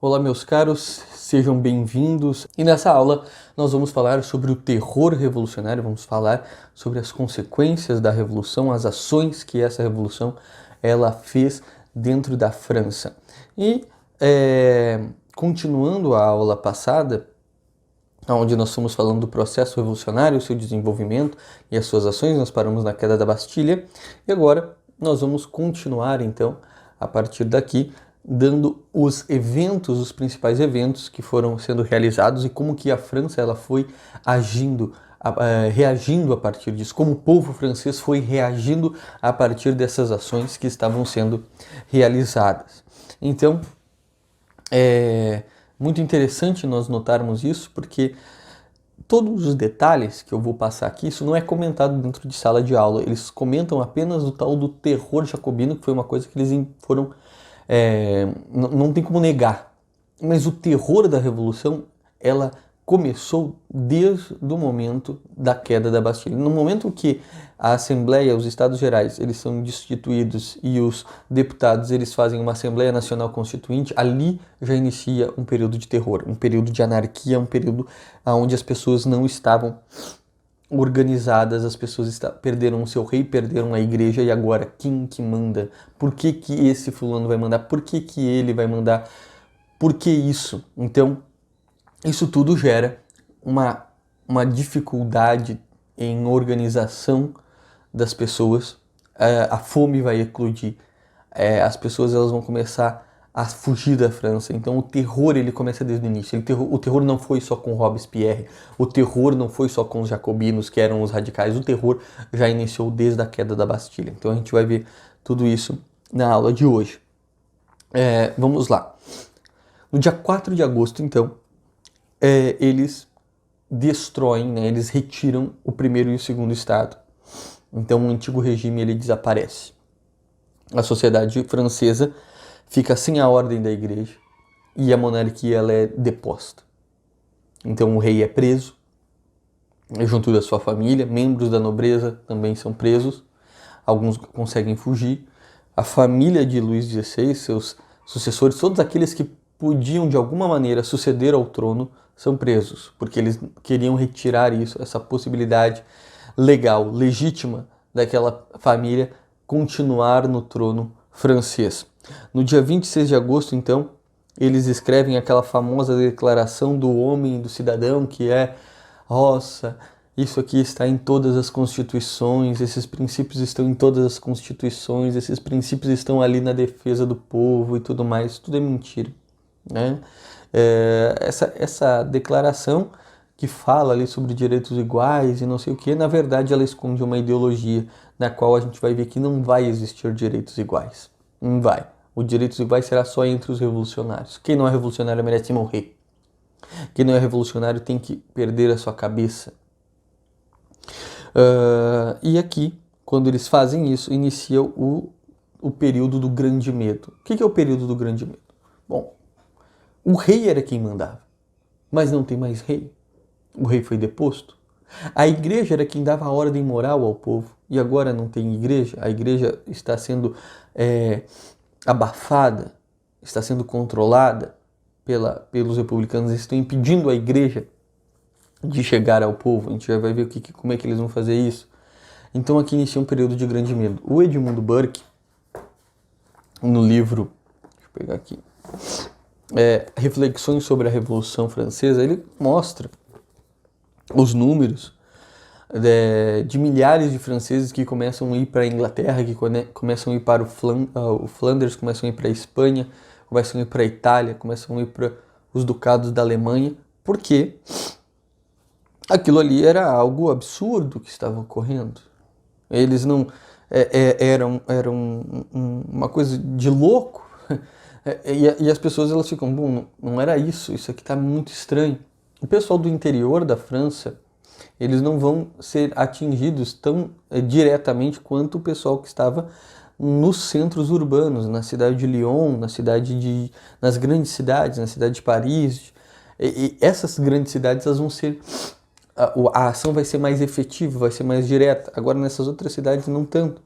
Olá, meus caros, sejam bem-vindos. E nessa aula nós vamos falar sobre o terror revolucionário, vamos falar sobre as consequências da revolução, as ações que essa revolução ela fez dentro da França. E continuando a aula passada, onde nós fomos falando do processo revolucionário, o seu desenvolvimento e as suas ações, nós paramos na queda da Bastilha. E agora nós vamos continuar então a partir daqui, dando os principais eventos que foram sendo realizados e como que a França ela foi reagindo a partir disso, como o povo francês foi reagindo a partir dessas ações que estavam sendo realizadas. Então, é muito interessante nós notarmos isso, porque todos os detalhes que eu vou passar aqui, isso não é comentado dentro de sala de aula, eles comentam apenas o tal do terror jacobino, que foi uma coisa que eles foram... não tem como negar, mas o terror da Revolução, ela começou desde o momento da queda da Bastilha. No momento que a Assembleia, os Estados Gerais, eles são destituídos e os deputados, eles fazem uma Assembleia Nacional Constituinte, ali já inicia um período de terror, um período de anarquia, um período onde as pessoas não estavam organizadas, as pessoas perderam o seu rei, perderam a igreja, e agora quem que manda? Por que que esse fulano vai mandar? Por que que ele vai mandar? Por que isso? Então, isso tudo gera uma dificuldade em organização das pessoas, a fome vai eclodir, as pessoas elas vão começar a fugir da França. Então o terror ele começa desde o início. O terror não foi só com Robespierre, o terror não foi só com os jacobinos, que eram os radicais, o terror já iniciou desde a queda da Bastilha. Então a gente vai ver tudo isso na aula de hoje. Vamos lá. No dia 4 de agosto, então, eles destroem, né, eles retiram o primeiro e o segundo estado. Então o antigo regime ele desaparece. A sociedade francesa fica sem a ordem da igreja e a monarquia ela é deposta. Então o rei é preso, junto da sua família, membros da nobreza também são presos, alguns conseguem fugir. A família de Luís XVI, seus sucessores, todos aqueles que podiam de alguma maneira suceder ao trono, são presos, porque eles queriam retirar isso, essa possibilidade legal, legítima daquela família continuar no trono francês. No dia 26 de agosto, então, eles escrevem aquela famosa declaração do homem e do cidadão, que é: nossa, isso aqui está em todas as constituições, esses princípios estão em todas as constituições, esses princípios estão ali na defesa do povo e tudo mais. Tudo é mentira, né? Essa declaração que fala ali sobre direitos iguais e não sei o que, na verdade ela esconde uma ideologia na qual a gente vai ver que não vai existir direitos iguais. Não vai. O direitos iguais será só entre os revolucionários. Quem não é revolucionário merece morrer. Quem não é revolucionário tem que perder a sua cabeça. E aqui, quando eles fazem isso, inicia o período do grande medo. O que é o período do grande medo? Bom, o rei era quem mandava, mas não tem mais rei. O rei foi deposto. A igreja era quem dava a ordem moral ao povo, e agora não tem igreja. A igreja está sendo abafada, está sendo controlada pelos republicanos, eles estão impedindo a igreja de chegar ao povo. A gente já vai ver como é que eles vão fazer isso. Então aqui inicia um período de grande medo. O Edmund Burke, no livro, deixa eu pegar aqui, Reflexões sobre a Revolução Francesa, ele mostra os números de milhares de franceses que começam a ir para a Inglaterra, que começam a ir para o Flanders, começam a ir para a Espanha, começam a ir para a Itália, começam a ir para os ducados da Alemanha, porque aquilo ali era algo absurdo que estava ocorrendo. Eles não... eram uma coisa de louco. E as pessoas elas ficam, bom, não era isso aqui está muito estranho. O pessoal do interior da França, eles não vão ser atingidos tão diretamente quanto o pessoal que estava nos centros urbanos, na cidade de Lyon, nas grandes cidades, na cidade de Paris. E essas grandes cidades elas vão ser... A ação vai ser mais efetiva, vai ser mais direta. Agora nessas outras cidades não tanto.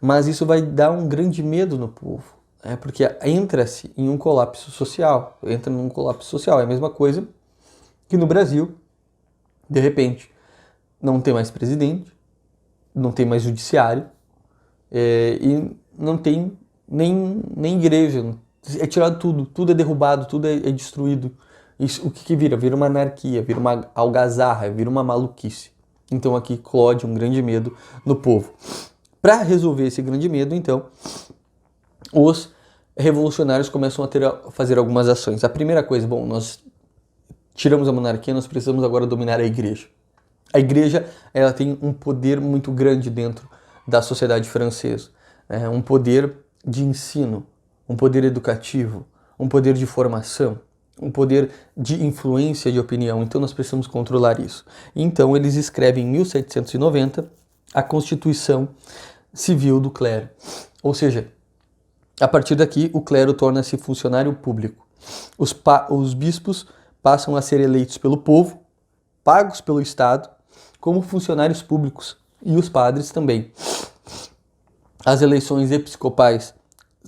Mas isso vai dar um grande medo no povo. Porque entra-se em um colapso social, entra num colapso social. É a mesma coisa que no Brasil, de repente, não tem mais presidente, não tem mais judiciário, e não tem nem igreja. É tirado tudo, tudo é derrubado, tudo é destruído. Isso, o que vira? Vira uma anarquia, vira uma algazarra, vira uma maluquice. Então aqui eclode um grande medo no povo. Para resolver esse grande medo, então, os revolucionários começam a fazer algumas ações. A primeira coisa, bom, nós tiramos a monarquia, nós precisamos agora dominar a igreja. A igreja, ela tem um poder muito grande dentro da sociedade francesa. Um poder de ensino, um poder educativo, um poder de formação, um poder de influência de opinião. Então nós precisamos controlar isso. Então eles escrevem em 1790 a Constituição Civil do Clero. Ou seja, a partir daqui o clero torna-se funcionário público. Os bispos passam a ser eleitos pelo povo, pagos pelo Estado, como funcionários públicos, e os padres também. As eleições episcopais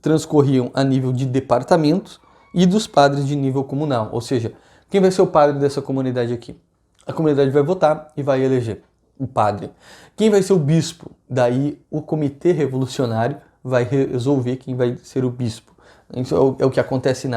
transcorriam a nível de departamentos e dos padres de nível comunal. Ou seja, quem vai ser o padre dessa comunidade aqui? A comunidade vai votar e vai eleger o padre. Quem vai ser o bispo? Daí o comitê revolucionário vai resolver quem vai ser o bispo. Isso é o que acontece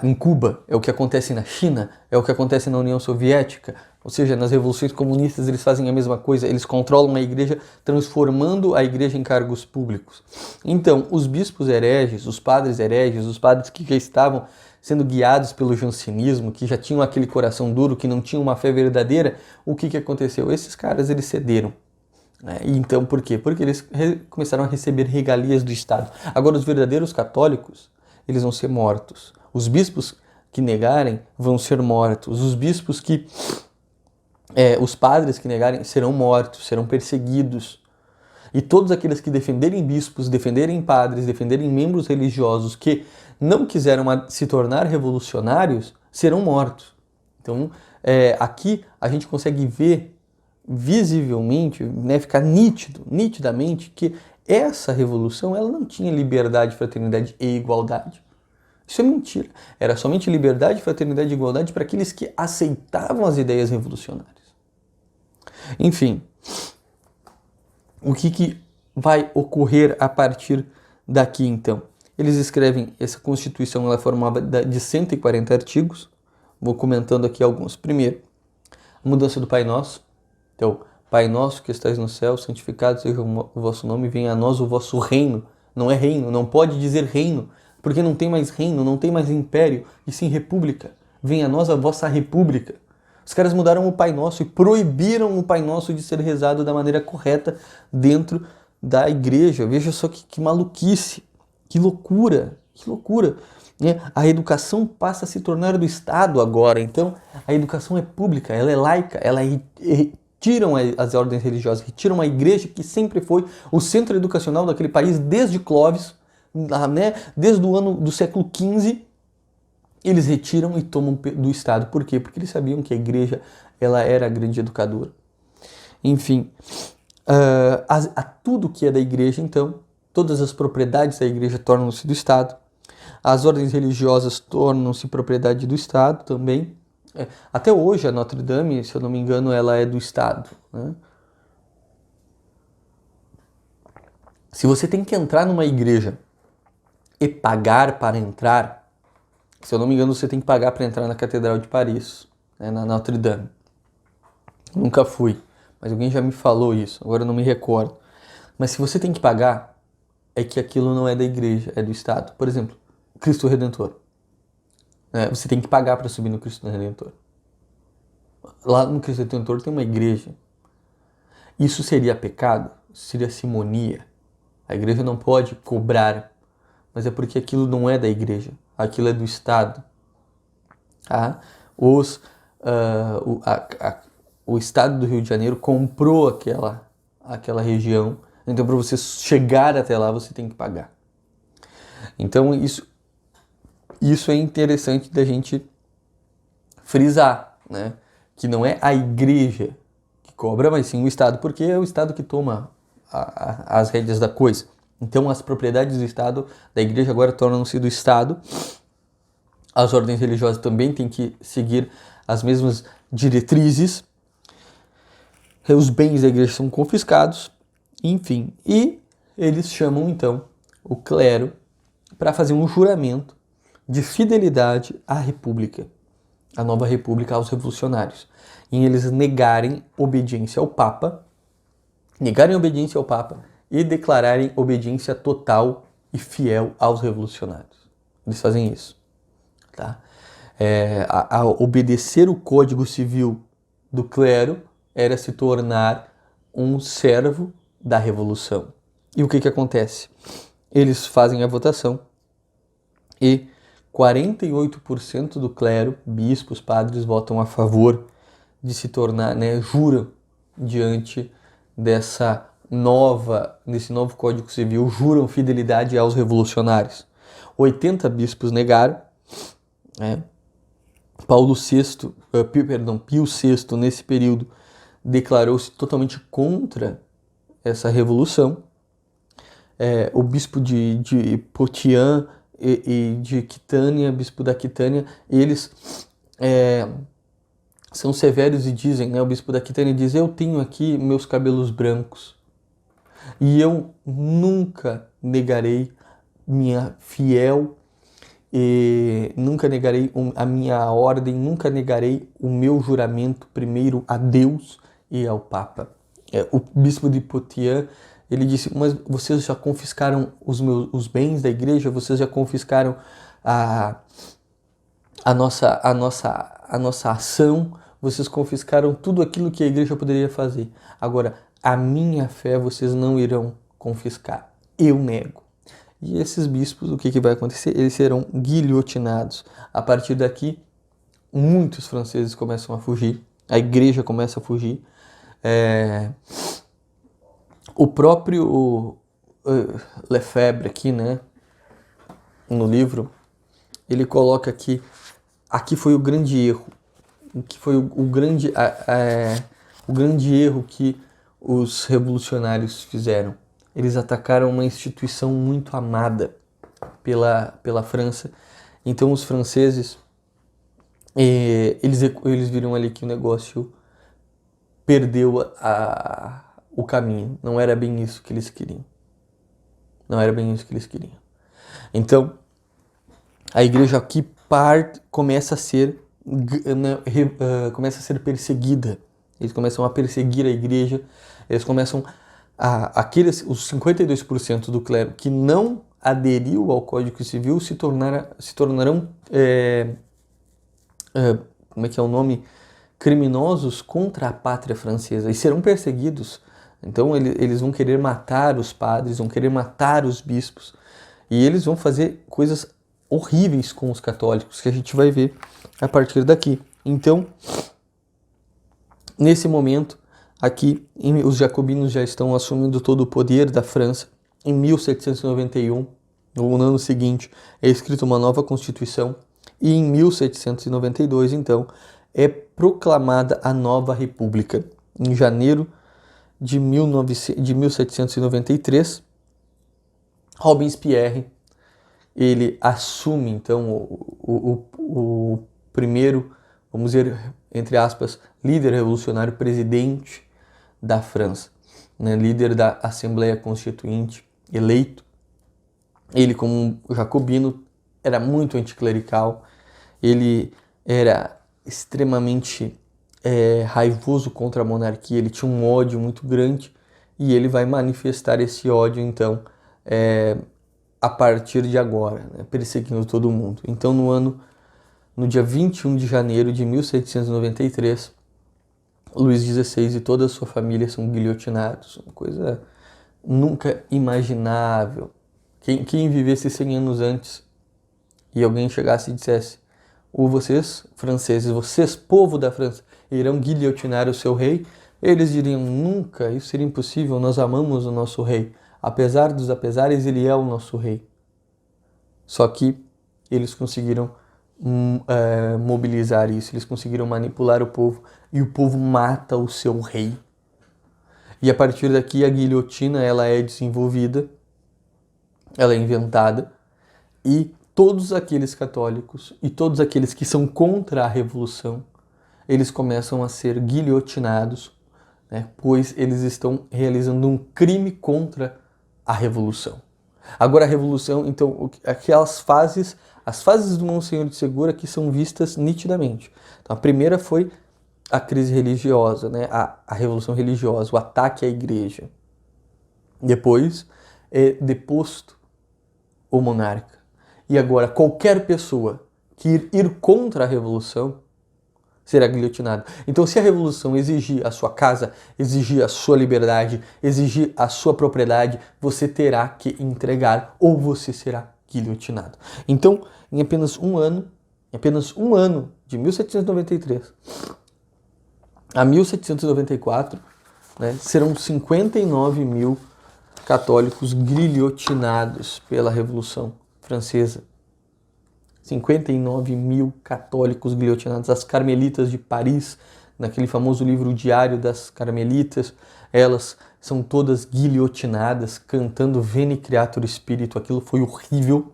em Cuba, é o que acontece na China, é o que acontece na União Soviética. Ou seja, nas revoluções comunistas eles fazem a mesma coisa, eles controlam a igreja, transformando a igreja em cargos públicos. Então, os bispos hereges, os padres hereges, os padres que já estavam sendo guiados pelo jansenismo, que já tinham aquele coração duro, que não tinham uma fé verdadeira, o que aconteceu? Esses caras, eles cederam. Então, por quê? Porque eles começaram a receber regalias do Estado. Agora, os verdadeiros católicos, eles vão ser mortos. Os bispos que negarem vão ser mortos. Os padres que negarem serão mortos, serão perseguidos. E todos aqueles que defenderem bispos, defenderem padres, defenderem membros religiosos que não quiseram se tornar revolucionários, serão mortos. Então, aqui a gente consegue ver visivelmente, ficar nitidamente, que essa revolução ela não tinha liberdade, fraternidade e igualdade. Isso é mentira. Era somente liberdade, fraternidade e igualdade para aqueles que aceitavam as ideias revolucionárias. Enfim, o que vai ocorrer a partir daqui então? Eles escrevem, essa Constituição ela é formada de 140 artigos. Vou comentando aqui alguns. Primeiro, a mudança do Pai Nosso. Então, Pai Nosso que estais no céu, santificado seja o vosso nome, venha a nós o vosso reino. Não é reino, não pode dizer reino, porque não tem mais reino, não tem mais império, e sim república. Venha a nós a vossa república. Os caras mudaram o Pai Nosso e proibiram o Pai Nosso de ser rezado da maneira correta dentro da igreja. Veja só que maluquice, que loucura, que loucura. A educação passa a se tornar do Estado agora, então a educação é pública, ela é laica, ela retiram as ordens religiosas, retiram a igreja que sempre foi o centro educacional daquele país desde Clovis, desde o ano do século XV, eles retiram e tomam do Estado. Por quê? Porque eles sabiam que a igreja ela era a grande educadora. Enfim, a tudo que é da igreja, então, todas as propriedades da igreja tornam-se do Estado. As ordens religiosas tornam-se propriedade do Estado também. Até hoje a Notre Dame, se eu não me engano, ela é do Estado. Se você tem que entrar numa igreja e pagar para entrar, se eu não me engano, você tem que pagar para entrar na Catedral de Paris, na Notre Dame. Nunca fui, mas alguém já me falou isso, agora eu não me recordo. Mas se você tem que pagar, é que aquilo não é da igreja, é do Estado. Por exemplo, Cristo Redentor. Você tem que pagar para subir no Cristo Redentor. Lá no Cristo Redentor tem uma igreja. Isso seria pecado? Seria simonia. A igreja não pode cobrar, mas é porque aquilo não é da igreja, aquilo é do Estado. O Estado do Rio de Janeiro comprou aquela região, então para você chegar até lá você tem que pagar. Então isso é interessante da gente frisar, que não é a igreja que cobra, mas sim o Estado, porque é o Estado que toma as rédeas da coisa. Então as propriedades do Estado, da igreja agora tornam-se do Estado. As ordens religiosas também têm que seguir as mesmas diretrizes. Os bens da igreja são confiscados, enfim. E eles chamam então o clero para fazer um juramento de fidelidade à República, à nova República, aos revolucionários. E eles negarem obediência ao Papa e declararem obediência total e fiel aos revolucionários. Eles fazem isso. Tá? A obedecer o Código Civil do clero era se tornar um servo da revolução. E o que acontece? Eles fazem a votação e 48% do clero, bispos, padres, votam a favor de se tornar, juram diante desse novo Código Civil, juram fidelidade aos revolucionários. 80 bispos negaram. Pio VI, nesse período, declarou-se totalmente contra essa revolução. O bispo de Poitiers e de Quitânia, bispo da Quitânia, eles são severos e dizem, o bispo da Quitânia diz: eu tenho aqui meus cabelos brancos e eu nunca negarei minha fiel, nunca negarei a minha ordem, nunca negarei o meu juramento primeiro a Deus e ao Papa. O bispo de Poitiers, ele disse: mas vocês já confiscaram os bens da igreja, vocês já confiscaram a nossa ação, vocês confiscaram tudo aquilo que a igreja poderia fazer. Agora, a minha fé vocês não irão confiscar. Eu nego. E esses bispos, o que vai acontecer? Eles serão guilhotinados. A partir daqui, muitos franceses começam a fugir, a igreja começa a fugir. O próprio Lefebvre aqui, no livro, ele coloca que aqui foi o grande erro, que foi o grande erro que os revolucionários fizeram. Eles atacaram uma instituição muito amada pela França. Então os franceses, eles viram ali que o negócio perdeu o caminho. Não era bem isso que eles queriam. Então, a igreja aqui começa a ser perseguida. Eles começam a perseguir a igreja. Eles começam os 52% do clero que não aderiu ao Código Civil se tornarão como é que é o nome? Criminosos contra a pátria francesa e serão perseguidos. Então eles vão querer matar os padres, vão querer matar os bispos e eles vão fazer coisas horríveis com os católicos, que a gente vai ver a partir daqui. Então, nesse momento, aqui, os jacobinos já estão assumindo todo o poder da França. Em 1791, no ano seguinte, é escrita uma nova Constituição. E em 1792, então, é proclamada a nova República. Em janeiro de 1793, Robespierre, ele assume, então, o primeiro, vamos dizer, entre aspas, líder revolucionário, presidente da França, líder da Assembleia Constituinte, eleito. Ele, como jacobino, era muito anticlerical, ele era extremamente raivoso contra a monarquia, ele tinha um ódio muito grande e ele vai manifestar esse ódio, então, a partir de agora, perseguindo todo mundo. Então, no dia 21 de janeiro de 1793, Luís XVI e toda a sua família são guilhotinados. Uma coisa nunca imaginável. Quem vivesse 100 anos antes e alguém chegasse e dissesse: vocês, franceses, vocês, povo da França, irão guilhotinar o seu rei, eles diriam: nunca, isso seria impossível, nós amamos o nosso rei. Apesar dos apesares, ele é o nosso rei. Só que eles conseguiram mobilizar isso, eles conseguiram manipular o povo e o povo mata o seu rei. E a partir daqui a guilhotina ela é desenvolvida, ela é inventada, e todos aqueles católicos e todos aqueles que são contra a revolução, eles começam a ser guilhotinados, né, pois eles estão realizando um crime contra a revolução. Agora a revolução, então, aquelas fases, as fases do Monsenhor de Segura que são vistas nitidamente. Então, a primeira foi a crise religiosa, né, a revolução religiosa, o ataque à igreja. Depois é deposto o monarca. E agora qualquer pessoa que ir contra a revolução será guilhotinado. Então, se a revolução exigir a sua casa, exigir a sua liberdade, exigir a sua propriedade, você terá que entregar ou você será guilhotinado. Então, em apenas um ano, de 1793 a 1794, né, serão 59 mil católicos guilhotinados pela Revolução Francesa. 59 mil católicos guilhotinados. As Carmelitas de Paris, naquele famoso livro Diário das Carmelitas, elas são todas guilhotinadas, cantando Veni Creator Spiritus. Aquilo foi horrível.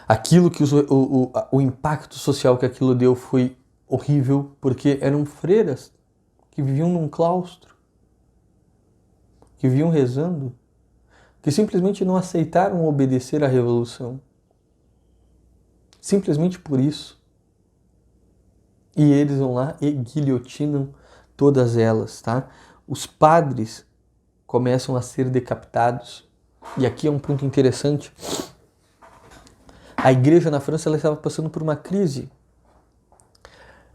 Aquilo que o impacto social que aquilo deu foi horrível, porque eram freiras que viviam num claustro, que viviam rezando, que simplesmente não aceitaram obedecer à revolução. Simplesmente por isso. E eles vão lá e guilhotinam todas elas, tá? Os padres começam a ser decapitados. E aqui é um ponto interessante. A igreja na França ela estava passando por uma crise.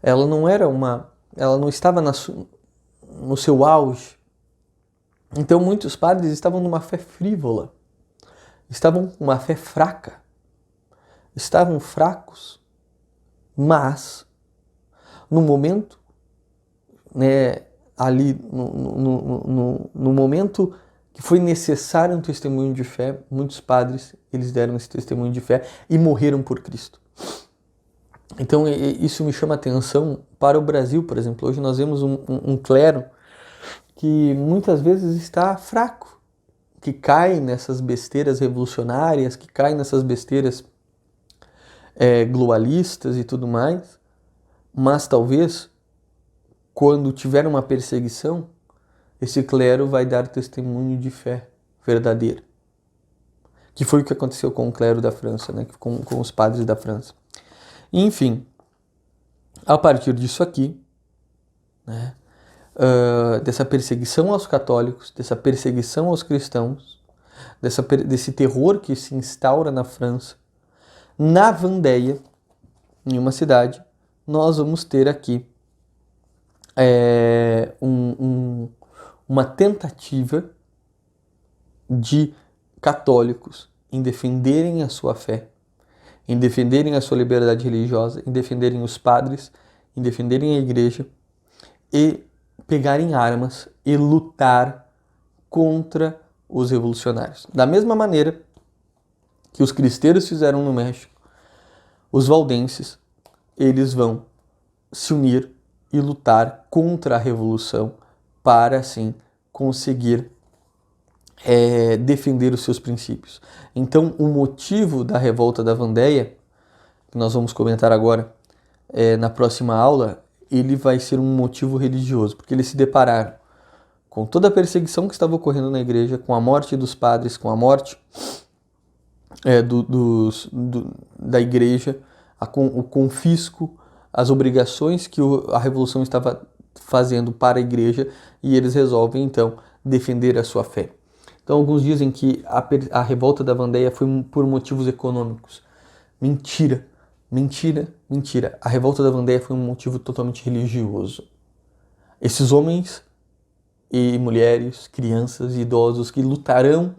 Ela não estava no seu auge. Então muitos padres estavam numa fé frívola. Estavam com uma fé fraca. Estavam fracos, mas no momento, né, ali no momento que foi necessário um testemunho de fé, muitos padres eles deram esse testemunho de fé e morreram por Cristo. Então isso me chama a atenção para o Brasil, por exemplo. Hoje nós vemos um clero que muitas vezes está fraco, que cai nessas besteiras revolucionárias, que cai nessas besteiras globalistas e tudo mais, mas talvez quando tiver uma perseguição, esse clero vai dar testemunho de fé verdadeira, que foi o que aconteceu com o clero da França, né? com os padres da França. E, enfim, a partir disso aqui, né? Dessa perseguição aos católicos, dessa perseguição aos cristãos, desse terror que se instaura na França, na Vendéia, em uma cidade, nós vamos ter aqui uma tentativa de católicos em defenderem a sua fé, em defenderem a sua liberdade religiosa, em defenderem os padres, em defenderem a igreja e pegarem armas e lutar contra os revolucionários. Da mesma maneira que os cristeiros fizeram no México, os valdenses, eles vão se unir e lutar contra a revolução para, assim, conseguir defender os seus princípios. Então, o motivo da revolta da Vendéia, que nós vamos comentar agora na próxima aula, ele vai ser um motivo religioso, porque eles se depararam com toda a perseguição que estava ocorrendo na igreja, com a morte dos padres, com a morte da igreja, o confisco, as obrigações que a revolução estava fazendo para a igreja, e eles resolvem então defender a sua fé. Então alguns dizem que a revolta da Vendéia foi por motivos econômicos. Mentira, mentira, mentira. A revolta da Vendéia foi um motivo totalmente religioso. Esses homens e mulheres, crianças e idosos que lutarão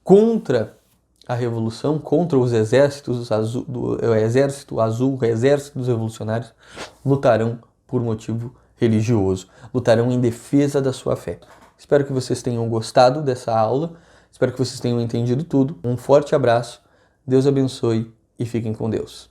contra a revolução, contra os exércitos o exército azul, o exército dos revolucionários, lutarão por motivo religioso, lutarão em defesa da sua fé. Espero que vocês tenham gostado dessa aula, espero que vocês tenham entendido tudo. Um forte abraço, Deus abençoe e fiquem com Deus.